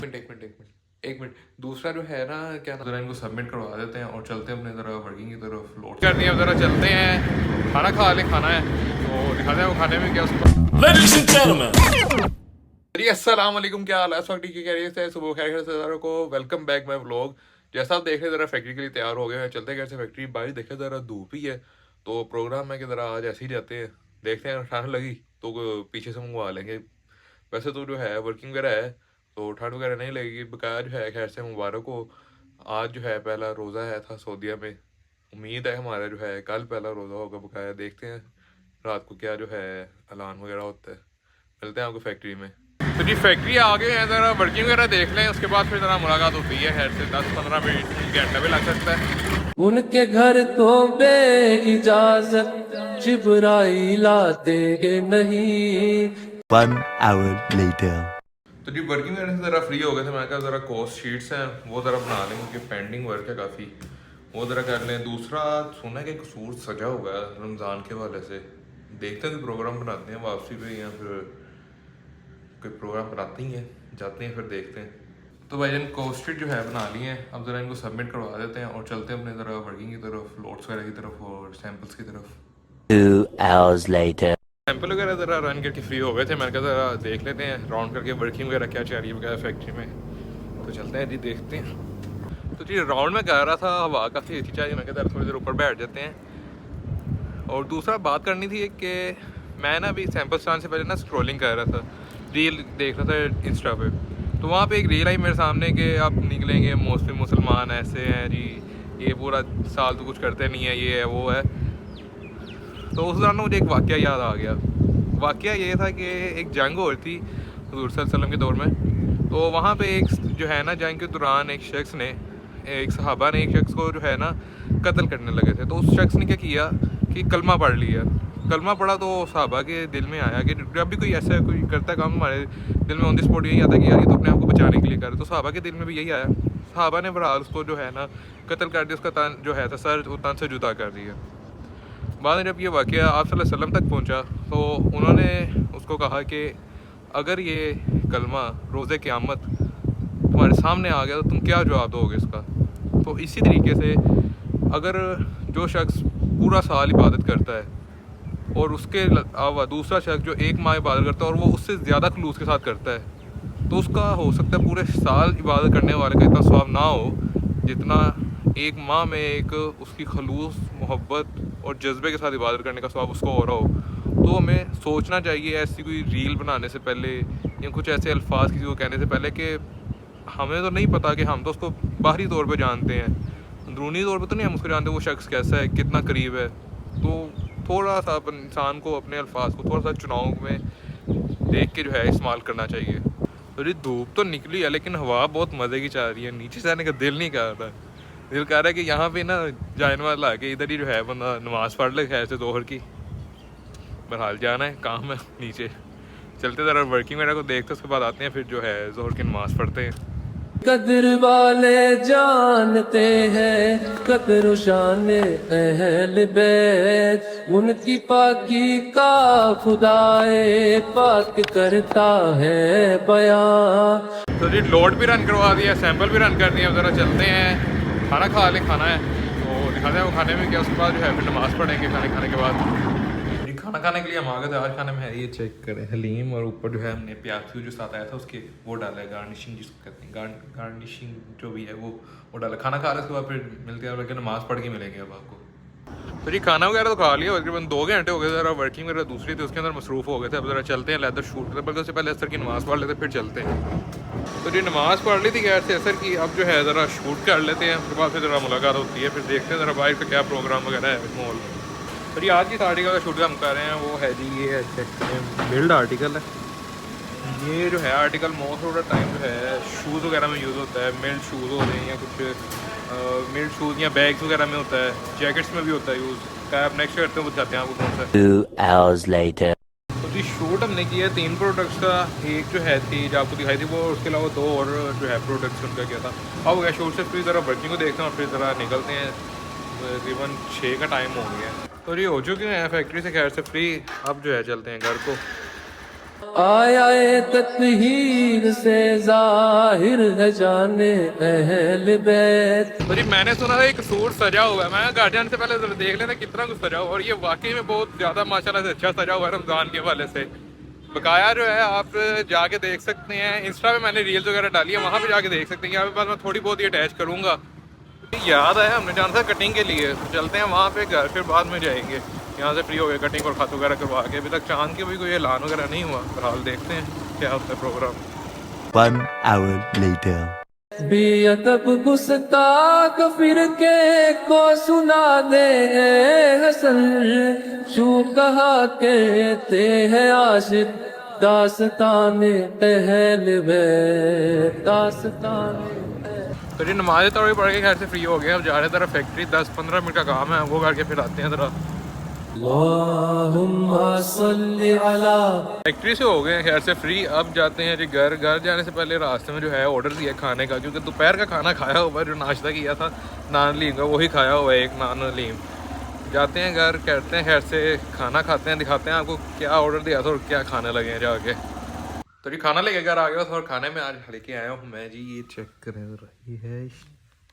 एक मिनट दूसरा जो है ना क्या जरा इनको सबमिट करवा देते हैं और चलते हैं अपने ज़रा वर्किंग की तरफ लोड करनी है। ज़रा चलते हैं, खाना खा ले, खाना है तो दिखाते हैं वो खाने में क्या जी। अस्सलाम वालेकुम, क्या हाल है? इस वक्त ठीक कह रही है सुबह खैर से को वेलकम बैक माई व्लॉग। जैसा आप देख रहे हैं ज़रा फैक्ट्री के लिए तैयार हो गए हैं, चलते हैं कैसे फैक्ट्री। बारिश देखे ज़रा धूप ही है तो प्रोग्राम है कि ज़रा आज ऐसे ही जाते हैं, देखते हैं ठंड लगी तो पीछे से मंगवा लेंगे। वैसे तो जो है वर्किंग वगैरह है तो ठंड वगैरह नहीं लगेगी। बकाया जो है खैर से मुबारक हो, आज जो है पहला रोज़ा है था सऊदीया में। उम्मीद है हमारा जो है कल पहला रोज़ा होगा। बकाया देखते हैं रात को क्या जो है ऐलान वगैरह होता है। मिलते हैं आपको फैक्ट्री में। तो जी फैक्ट्री आ गए हैं, ज़रा वर्किंग वगैरह देख लें, उसके बाद फिर ज़रा मुलाकात होती है। खैर से 10-15 मिनट घंटा भी लग सकता है। उनके घर तो बे इजाजत जिब्राइल आते नहीं। 1 hour later. तो जी वर्किंग वगैरह से ज़रा फ्री हो गए थे, मैं कहा ज़रा कॉस्ट शीट्स हैं वो ज़रा बना लें क्योंकि पेंडिंग वर्क है काफ़ी, वो ज़रा कर लें। दूसरा सुना है कि एक सूट सजा हुआ है रमज़ान के वाले से, देखते हैं प्रोग्राम बनाते हैं वापसी पे या फिर कोई प्रोग्राम बनाते ही हैं, जाते हैं फिर देखते हैं। तो भाईजान कॉस्ट शीट जो है बना ली है, अब ज़रा इनको सबमिट करवा देते हैं और चलते हैं अपने ज़रा वर्किंग की तरफ, लोड्स वगैरह की तरफ और सैम्पल्स की तरफ। 2 hours later. सैंपल वगैरह ज़रा रन करके फ्री हो गए थे, मैंने कहा ज़रा देख लेते हैं राउंड करके वर्किंग वगैरह क्या चल रही है वगैरह फैक्ट्री में। तो चलते हैं जी, देखते हैं। तो जी राउंड में कर रहा था, हवा काफ़ी अच्छी चाहिए, मैं कहता थोड़ी देर ऊपर बैठ जाते हैं। और दूसरा बात करनी थी कि मैं ना अभी सैंपल स्टान से पहले ना स्क्रॉलिंग कर रहा था, रील देख रहा था इंस्टा पे, तो वहाँ पे एक रील आई मेरे सामने कि आप निकलेंगे मोस्टली मुसलमान ऐसे हैं जी, ये पूरा साल तो कुछ करते नहीं है, ये है वो है। तो उस दौरान मुझे एक वाक़या याद आ गया। वाक़या ये था कि एक जंग हो रही थी हुज़ूर सल्लल्लाहु अलैहि वसल्लम के दौर में, तो वहाँ पे एक जो है ना जंग के दौरान एक शख्स ने, एक सहाबा ने एक शख्स को जो है ना कत्ल करने लगे थे। तो उस शख्स ने क्या किया कि कलमा पढ़ लिया। कलमा पढ़ा तो सहाबा के दिल में आया कि जब भी कोई ऐसा कोई करता काम हमारे दिल में ऑन द स्पॉट यही आता है कि यार ये तो अपने आप को बचाने के लिए कर रहे। तो सहाबा के दिल में भी यही आया, सहाबा ने बहरहाल उसको जो है ना कत्ल कर दिया, उसका तन जो है था सर वो तन से जुदा कर दिया। बाद में जब ये वाक़या आप सल्लल्लाहु अलैहि वसल्लम तक पहुंचा तो उन्होंने उसको कहा कि अगर ये कलमा रोज़े क़यामत तुम्हारे सामने आ गया तो तुम क्या जवाब दोगे इसका। तो इसी तरीके से अगर जो शख्स पूरा साल इबादत करता है और उसके अलावा दूसरा शख्स जो एक माह इबादत करता है और वो उससे ज़्यादा खलूस के साथ करता है, तो उसका हो सकता है पूरे साल इबादत करने वाले का इतना सवाब ना हो जितना एक माह में एक उसकी खलूस मोहब्बत और जज्बे के साथ इबादत करने का सवाब उसको हो रहा हो। तो हमें सोचना चाहिए ऐसी कोई रील बनाने से पहले या कुछ ऐसे अल्फाज किसी को कहने से पहले कि हमें तो नहीं पता कि हम तो उसको बाहरी तौर पे जानते हैं, अंदरूनी तौर पे तो नहीं हम उसको जानते वो शख्स कैसा है, कितना करीब है। तो थोड़ा सा इंसान को अपने अल्फाज को थोड़ा सा चुनाव में देख के जो है इस्तेमाल करना चाहिए। तो जी धूप तो निकली है लेकिन हवा बहुत मज़े की चल रही है, नीचे से आने का दिल नहीं कर रहा। दिल कह रहा है कि यहाँ पे ना जानवर ला के इधर ही जो है बंदा नमाज़ पढ़ ले खैर से दोहर की। बहरहाल जाना है काम है नीचे, चलते ज़रा वर्किंग वगैरह को देखते उसके बाद आते हैं, फिर जो है जोहर की नमाज़ पढ़ते हैं। कदर वाले जानते हैं कदर शान अहल बैत, उनकी पाकी का खुदाए पाक करता है बयां। तो जी लोड भी रन करवा दिया, सैंपल भी रन कर दिया। ज़रा चलते हैं, खाना खा ले, खाना है तो दिखाते हैं वो खाने में क्या, उसके बाद जो है फिर नमाज़ पढ़ेंगे खाने के बाद। जी खाना खाने के लिए हम आ गए थे। आज खाने में है ये चेक करें हलीम, और ऊपर जो है हमने प्याज जो साथ आया था उसके वो डाला है, गार्निशिंग जिसको कहते हैं, गार्निशिंग जो भी है वो डाला। खाना खा रहे उसके बाद फिर मिलते हैं, लेकिन नमाज़ पढ़ के मिलेंगे अब आपको। तो जी खाना वगैरह तो खा लिया, तकरीबन 2 घंटे हो गए। ज़रा वर्किंग वगैरह दूसरी थी उसके अंदर मसरूफ़ हो गए थे। अब ज़रा चलते हैं लेदर शूट करते, बल्कि उससे पहले असर की नमाज़ पढ़ लेते फिर चलते हैं। तो जी नमाज़ पढ़ ली थी गैर से असर की, अब जो है ज़रा शूट कर लेते हैं, उसके बाद फिर ज़रा मुलाकात होती है, फिर देखते हैं ज़रा बाहर का क्या प्रोग्राम वगैरह है मॉल। तो जी आज की आर्टिकल का शूट हम कर रहे हैं वो है जी ये चेक करें बिल्ड आर्टिकल है। ये जो है article most of the time जो है शूज़ वगैरह में यूज़ होता है, मिल्ड शूज़ होते हैं या कुछ मिल्ड शूज़ या बैग्स वगैरह में होता है, जैकेट्स में भी होता है यूज़। क्या आप नेक्स्ट करते हैं बताते हैं आपको कौन सा। 2 hours later. तो जी शूट हमने किया है 3 प्रोडक्ट्स का, एक जो है थी जो आपको दिखाई थी वो, उसके अलावा 2 और जो है प्रोडक्ट्स उनका किया था। अब हो गया शूट से फिर ज़रा वर्किंग को देखते हैं और फिर ज़रा निकलते हैं, तकरीबन 6 का टाइम हो गया। तो ये हो चुके हैं फैक्ट्री से खैर से फ्री, अब जो है चलते हैं घर को। आया ए तत्हीर से जाहिर है जाने अहल बैत। तो जी मैंने सुना था एक सूट सजा हुआ है, मैं घर जाने से पहले जरा देख लेना कितना कुछ सजा हुआ है, और ये वाकई में बहुत ज़्यादा माशाल्लाह से अच्छा सजा हुआ है रमज़ान के हवाले से। बकाया जो है आप जाके देख सकते हैं, इंस्टा पे मैंने रील्स वगैरह डाली है, वहाँ पे जाके देख सकते हैं। यहाँ पे पास मैं थोड़ी बहुत ही अटैच करूँगा। याद आया हमने जाना था कटिंग के लिए, तो चलते हैं वहाँ पे घर, फिर बाद में जाएंगे। यहाँ से फ्री हो गए कटिंग और खत वगैरह करवा के। अभी तक चांद के भी कोई ऐलान वगैरह नहीं हुआ, फिलहाल देखते हैं क्या होता है प्रोग्राम। 1 hour later. बेअदब गुस्ताख फिरके को सुना दे हसन, शू कहा कहते हैं आशिक दास्ताने अहल बैत, दास्ताने। तो जी नमाज तो पढ़ के घर से फ्री हो गए, अब जा रहे तरह फैक्ट्री, 10-15 मिनट का काम है, वो करके फिर आते हैं ज़रा। अल्लाहुम्मा सल्ली अला। फैक्ट्री से हो गए हैं खैर से फ्री, अब जाते हैं जी घर। घर जाने से पहले रास्ते में जो है ऑर्डर दिया खाने का, क्योंकि दोपहर का खाना खाया हुआ है, जो नाश्ता किया था नान लीम का वही खाया हुआ है, एक नान लीम। जाते हैं घर, करते हैं खैर से खाना खाते हैं, दिखाते हैं आपको क्या ऑर्डर दिया था और क्या खाने लगे हैं जाके। तो जी खाना लेके घर आ गया था, और खाने में आज लेके आया हूँ मैं जी, ये चेक करें ज़रा, ये है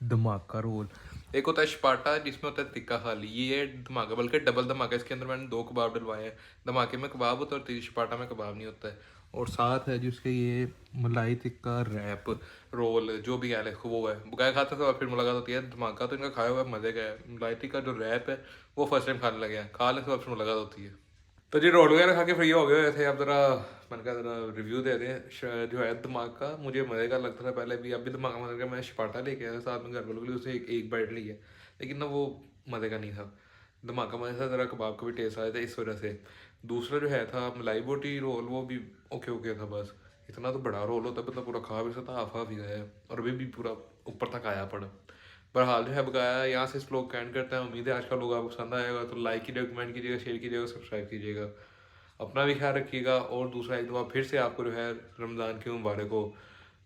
धमाका रोल। एक होता है शपाटा जिसमें होता है तिक्का खाली, ये धमाका, बल्कि डबल धमाका। इसके अंदर मैंने 2 कबाब डलवाए हैं, धमाके में कबाब होता है और शपाटा में कबाब नहीं होता है। और साथ है जिसके ये मलाई टिक्का रैप रोल, जो भी है वो है। बकाया खाते थे और फिर मुलाकात होती है। धमाका तो इनका खाया हुआ है, मज़े का है। मलाई टिक्का जो रैप है वो फर्स्ट टाइम खाने लगे हैं, खा लेते और फिर मुलाकात होती है। तो जी रोल वगैरह खा के फ्री हो गए थे, अब ज़रा मैंने कहा ज़रा रिव्यू दे दें जो है धमाका। मुझे मज़े का लगता था पहले भी, अब भी धमाका मज़े का। मैं शपाटा लेके आया साथ में घर वालों के लिए, उसे एक बाइट ली है, लेकिन ना वो मज़े का नहीं था। धमाका मज़े था, ज़रा कबाब का भी टेस्ट आया था इस वजह से। दूसरा जो है था मलाई बोटी रोल, वो भी ओके ओके था, बस इतना तो बड़ा रोल होता है बंदा पूरा खा भी सकता, हाफा भी गया है, और अभी भी पूरा ऊपर तक आया पड़ा। बहरहाल जो है बकाया यहाँ से इस ब्लॉग का एंड करते हैं। उम्मीद है आज का लोग आपको पसंद आएगा, तो लाइक कीजिएगा, कमेंट कीजिएगा, शेयर कीजिएगा, सब्सक्राइब कीजिएगा। अपना भी ख्याल रखिएगा, और दूसरा एक दफ़ा फिर से आपको जो है रमज़ान की मुबारक हो।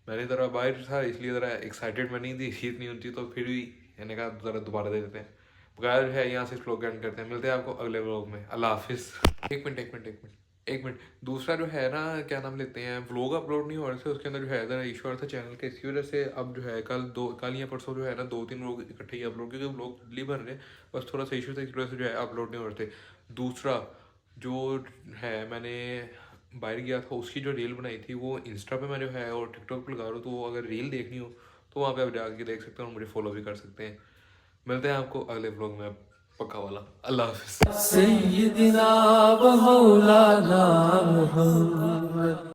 मैंने ज़रा बाहर था इसलिए ज़रा एक्साइटेड में नहीं थी, शीत नहीं होती, तो फिर भी मैंने कहा ज़रा दोबारा दे देते हैं। बकाया जो है यहाँ से इस ब्लॉग का एंड करते हैं। मिलते हैं आपको अगले ब्लॉग में। अल्लाह हाफिज़। एक मिनट दूसरा जो है ना, क्या नाम लेते हैं, व्लॉग अपलोड नहीं हो रहे थे, उसके अंदर जो है ज़रा इशू आ रहा था चैनल के, इसी वजह से अब जो है कल या परसों जो है ना 2-3 लोग इकट्ठे ही अपलोड, क्योंकि व्लॉग जल्दी बन रहे, बस थोड़ा सा इशू था, इस वजह से जो है अपलोड नहीं हो रहे थे। दूसरा जो है मैंने बाहर गया था, उसकी जो रील बनाई थी वो इंस्टा पे मैं जो है और टिकटॉक पर लगा रहा हूँ, तो अगर रील देखनी हो तो वहाँ पे आप जाके देख सकते हैं और मुझे फॉलो भी कर सकते हैं। मिलते हैं आपको अगले व्लॉग में, पक्का वाला। अल्लाह हाफिज़। सय्यिदना व मौलाना मुहम्मद।